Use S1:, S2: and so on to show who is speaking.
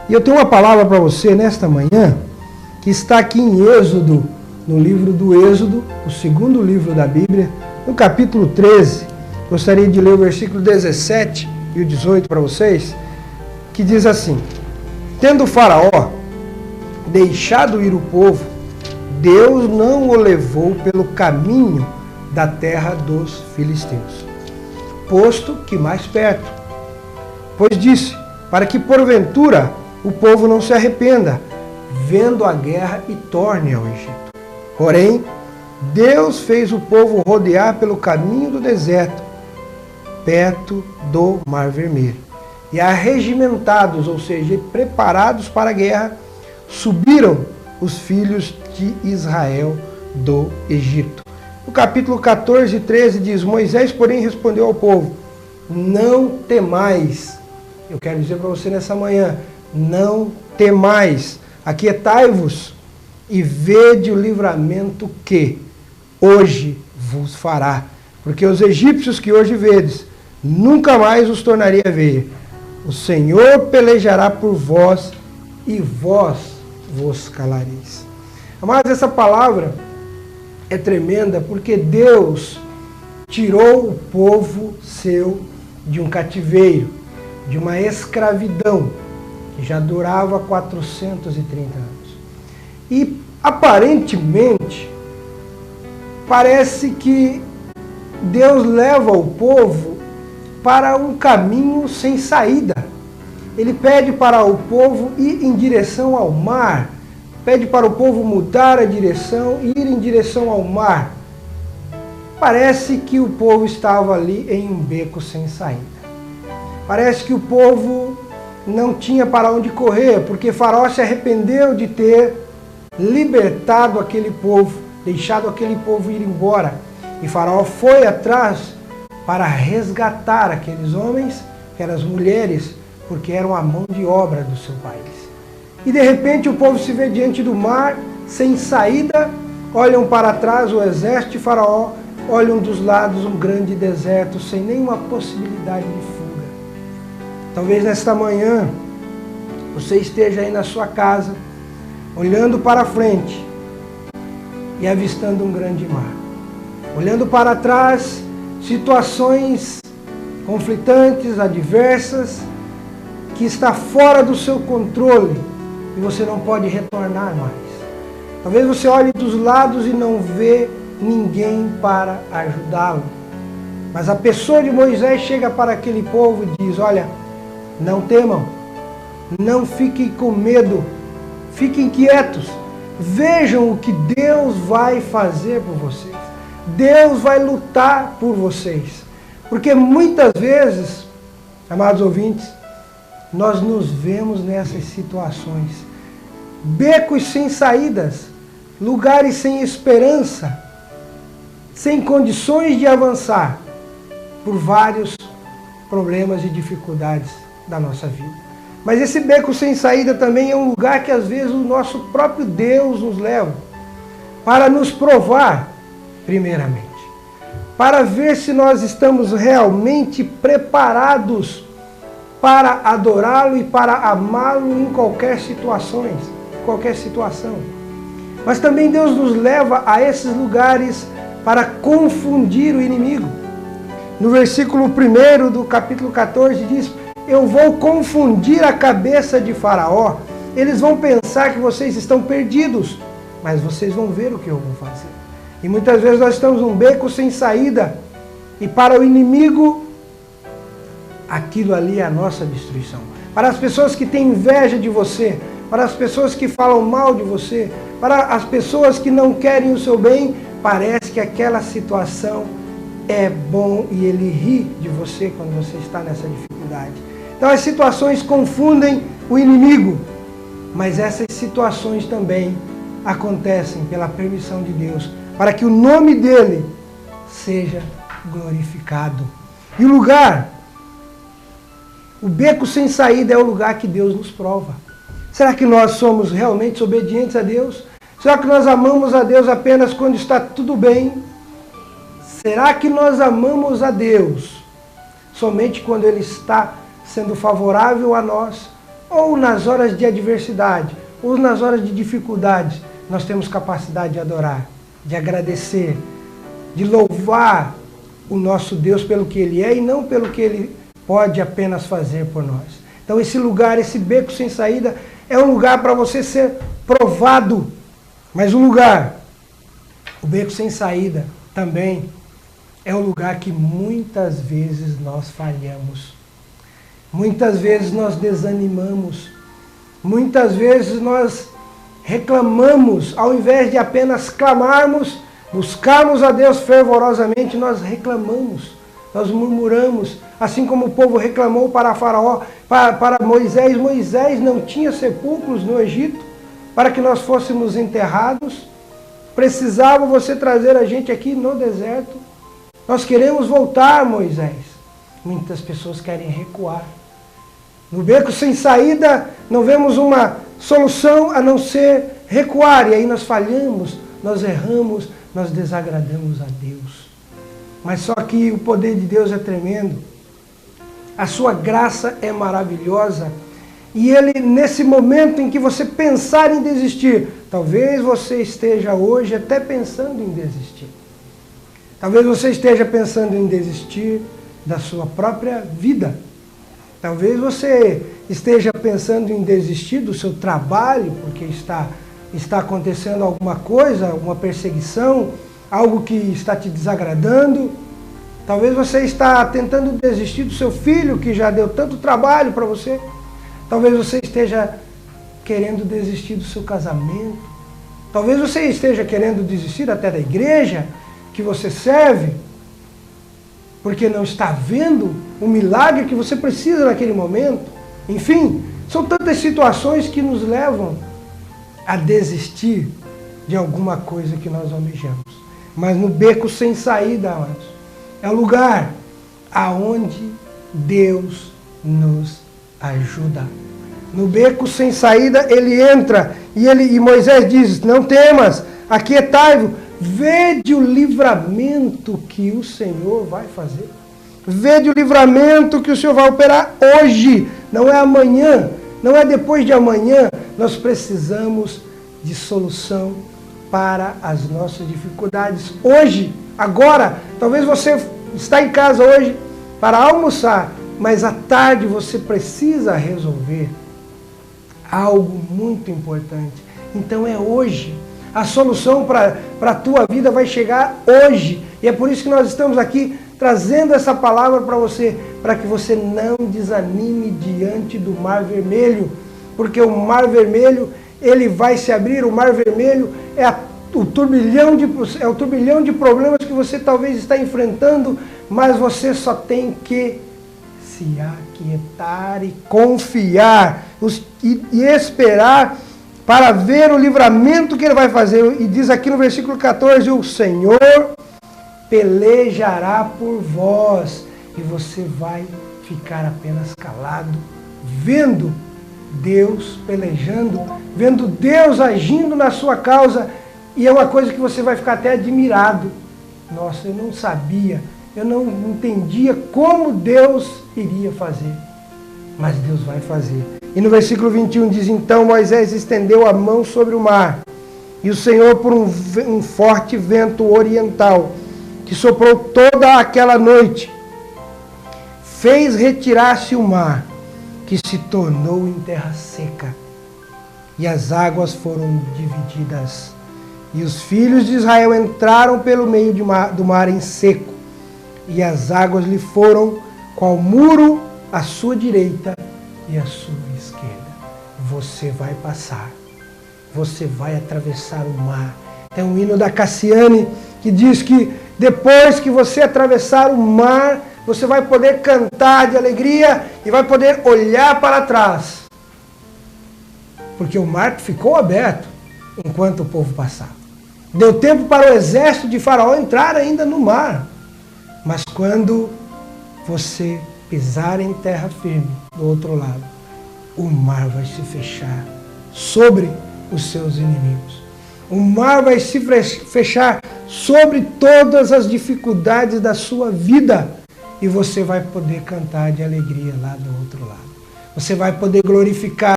S1: E eu tenho uma palavra para você nesta manhã, que está aqui em Êxodo, no livro do Êxodo, o segundo livro da Bíblia, no capítulo 13. Gostaria de ler o versículo 17 e o 18 para vocês, que diz assim: Tendo Faraó deixado ir o povo, Deus não o levou pelo caminho da terra dos filisteus, posto que mais perto. Pois disse, para que porventura o povo não se arrependa, vendo a guerra e torne ao Egito. Porém, Deus fez o povo rodear pelo caminho do deserto, perto do Mar Vermelho. E arregimentados, ou seja, preparados para a guerra, subiram os filhos de Israel do Egito. No capítulo 14 e 13 diz, Moisés, porém, respondeu ao povo, não temais. Eu quero dizer para você nessa manhã, não temais, aquietai-vos e vede o livramento que hoje vos fará. Porque os egípcios que hoje vedes, nunca mais os tornaria a ver. O Senhor pelejará por vós e vós vos calareis. Amados, essa palavra é tremenda porque Deus tirou o povo seu de um cativeiro, de uma escravidão que já durava 430 anos. E aparentemente parece que Deus leva o povo para um caminho sem saída. Ele pede para o povo ir em direção ao mar, pede para o povo mudar a direção e ir em direção ao mar. Parece que o povo estava ali em um beco sem saída. Parece que o povo não tinha para onde correr, porque Faraó se arrependeu de ter libertado aquele povo, deixado aquele povo ir embora. E Faraó foi atrás para resgatar aqueles homens, aquelas mulheres, porque eram a mão de obra do seu país. E de repente o povo se vê diante do mar, sem saída, olham para trás o exército de Faraó, olham dos lados um grande deserto, sem nenhuma possibilidade de fuga. Talvez nesta manhã você esteja aí na sua casa, olhando para frente e avistando um grande mar. Olhando para trás, situações conflitantes, adversas, que está fora do seu controle e você não pode retornar mais. Talvez você olhe dos lados e não vê ninguém para ajudá-lo. Mas a pessoa de Moisés chega para aquele povo e diz, olha, não temam, não fiquem com medo, fiquem quietos, vejam o que Deus vai fazer por vocês. Deus vai lutar por vocês. Porque muitas vezes, amados ouvintes, nós nos vemos nessas situações. Becos sem saídas, lugares sem esperança, sem condições de avançar, por vários problemas e dificuldades da nossa vida. Mas esse beco sem saída também é um lugar que às vezes o nosso próprio Deus nos leva para nos provar, primeiramente, para ver se nós estamos realmente preparados para adorá-lo e para amá-lo em qualquer situação. Mas também Deus nos leva a esses lugares para confundir o inimigo. No versículo 1 do capítulo 14 diz, eu vou confundir a cabeça de Faraó, eles vão pensar que vocês estão perdidos, mas vocês vão ver o que eu vou fazer. E muitas vezes nós estamos num beco sem saída, e para o inimigo, aquilo ali é a nossa destruição. Para as pessoas que têm inveja de você, para as pessoas que falam mal de você, para as pessoas que não querem o seu bem, parece que aquela situação é bom e ele ri de você quando você está nessa dificuldade. Então as situações confundem o inimigo, mas essas situações também acontecem pela permissão de Deus, para que o nome dele seja glorificado. E o beco sem saída é o lugar que Deus nos prova. Será que nós somos realmente obedientes a Deus? Será que nós amamos a Deus apenas quando está tudo bem? Será que nós amamos a Deus somente quando Ele está sendo favorável a nós? ou nas horas de adversidade, ou nas horas de dificuldades, nós temos capacidade de adorar, de agradecer, de louvar o nosso Deus pelo que Ele é e não pelo que Ele pode apenas fazer por nós. Então esse lugar, esse beco sem saída, é um lugar para você ser provado. Mas o beco sem saída também é um lugar que muitas vezes nós falhamos. Muitas vezes nós desanimamos. Muitas vezes nós reclamamos, ao invés de apenas clamarmos, buscarmos a Deus fervorosamente, nós reclamamos, nós murmuramos, assim como o povo reclamou para Faraó, para Moisés. Moisés não tinha sepulcros no Egito para que nós fôssemos enterrados. Precisava você trazer a gente aqui no deserto. Nós queremos voltar, Moisés. Muitas pessoas querem recuar. No beco sem saída, não vemos uma solução a não ser recuar. E aí nós falhamos, nós erramos, nós desagradamos a Deus. Mas só que o poder de Deus é tremendo. A sua graça é maravilhosa. E Ele, nesse momento em que você pensar em desistir, talvez você esteja hoje até pensando em desistir. Talvez você esteja pensando em desistir da sua própria vida. Talvez você esteja pensando em desistir do seu trabalho, porque está acontecendo alguma coisa, alguma perseguição, algo que está te desagradando. Talvez você está tentando desistir do seu filho, que já deu tanto trabalho para você. Talvez você esteja querendo desistir do seu casamento. Talvez você esteja querendo desistir até da igreja que você serve, porque não está vendo o milagre que você precisa naquele momento. Enfim, são tantas situações que nos levam a desistir de alguma coisa que nós almejamos. Mas no beco sem saída, amados, é o lugar aonde Deus nos ajuda. No beco sem saída ele entra e Moisés diz: não temas, aquietai-vos, vede o livramento que o Senhor vai fazer. Vede o livramento que o Senhor vai operar hoje, não é amanhã, não é depois de amanhã. Nós precisamos de solução para as nossas dificuldades hoje, agora. Talvez você está em casa hoje para almoçar, mas à tarde você precisa resolver algo muito importante. Então é hoje. A solução para a tua vida vai chegar hoje. E é por isso que nós estamos aqui trazendo essa palavra para você, para que você não desanime diante do Mar Vermelho. Porque o Mar Vermelho, ele vai se abrir. O Mar Vermelho é o turbilhão de problemas que você talvez está enfrentando, mas você só tem que se aquietar e confiar e esperar para ver o livramento que Ele vai fazer. E diz aqui no versículo 14, o Senhor pelejará por vós, e você vai ficar apenas calado, vendo Deus pelejando, vendo Deus agindo na sua causa. E é uma coisa que você vai ficar até admirado. Nossa, eu não sabia, eu não entendia como Deus iria fazer. Mas Deus vai fazer. E no versículo 21 diz: então Moisés estendeu a mão sobre o mar, e o Senhor, por um forte vento oriental, que soprou toda aquela noite, fez retirar-se o mar, que se tornou em terra seca, e as águas foram divididas. E os filhos de Israel entraram pelo meio do mar em seco, e as águas lhe foram qual muro à sua direita e à sua esquerda. Você vai passar, você vai atravessar o mar. Tem um hino da Cassiane que diz que depois que você atravessar o mar, você vai poder cantar de alegria e vai poder olhar para trás. Porque o mar ficou aberto enquanto o povo passava. Deu tempo para o exército de Faraó entrar ainda no mar. Mas quando você pisar em terra firme do outro lado, o mar vai se fechar sobre os seus inimigos. O mar vai se fechar sobre todas as dificuldades da sua vida. E você vai poder cantar de alegria lá do outro lado. você vai poder glorificar